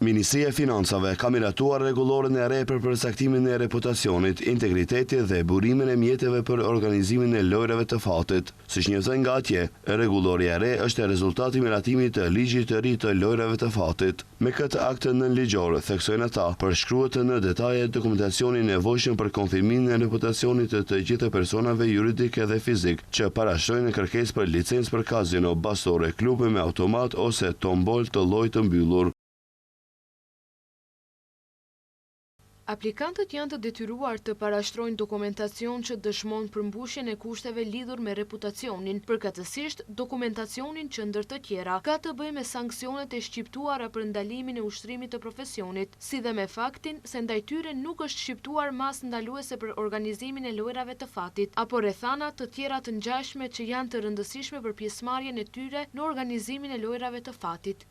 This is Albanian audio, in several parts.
Ministria e Financave ka miratuar rregulloren e re për përcaktimin e reputacionit, integritetit dhe burimin e mjeteve për organizimin e lojrave të fatit. Siç njofton nga atje, rregullorja e re është rezultati i miratimit të ligjit të ri të lojrave të fatit. Me këtë akt nënligjor, theksojnë ata, përshkruhet në detaje dokumentacioni i nevojshëm për konfirmimin e reputacionit të gjithë personave juridike dhe fizik që parashtrojnë kërkesë për licencë për kazino, basore, klube me automat ose tombol të llojit të mbyllur. Aplikantët janë të detyruar të parashtrojnë dokumentacion që dëshmon përmbushjen e kushteve lidhur me reputacionin, përkatësisht dokumentacionin që ndër të tjera ka të bëjë me sanksionet e shqiptuara për ndalimin e ushtrimit të profesionit, si dhe me faktin se ndaj tyre nuk është shqiptuar mas ndaluese për organizimin e lojrave të fatit, apo rrethana të tjera të ngjashme që janë të rëndësishme për pjesëmarrjen e tyre në organizimin e lojrave të fatit.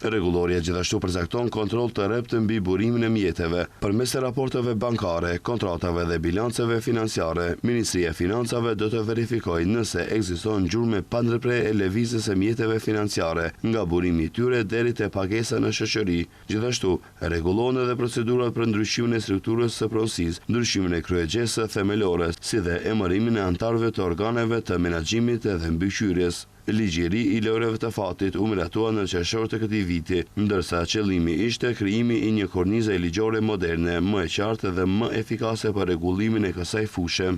Rregullorja gjithashtu përcakton kontroll të rreptë mbi burimin e mjeteve. Përmes raporteve bankare, kontratave dhe bilanceve financiare, Ministria e Financave do të verifikojë nëse ekziston gjurmë pandërprer e lëvizjes së mjeteve financiare, nga burimi i tyre deri te pagesa në shoqëri. Gjithashtu, rregullohen edhe procedurat për ndryshimin e strukturës së pronësisë, ndryshimin e kryegjesë themelore, si dhe emërimin e anëtarëve të organeve të menaxhimit dhe mbikëqyrjes. Ligji i ri i lojrave të fatit u miratua në qershor të këtij viti, ndërsa qëllimi ishte krijimi i një kornize ligjore moderne, më e qartë dhe më efikase për rregullimin e kësaj fushë.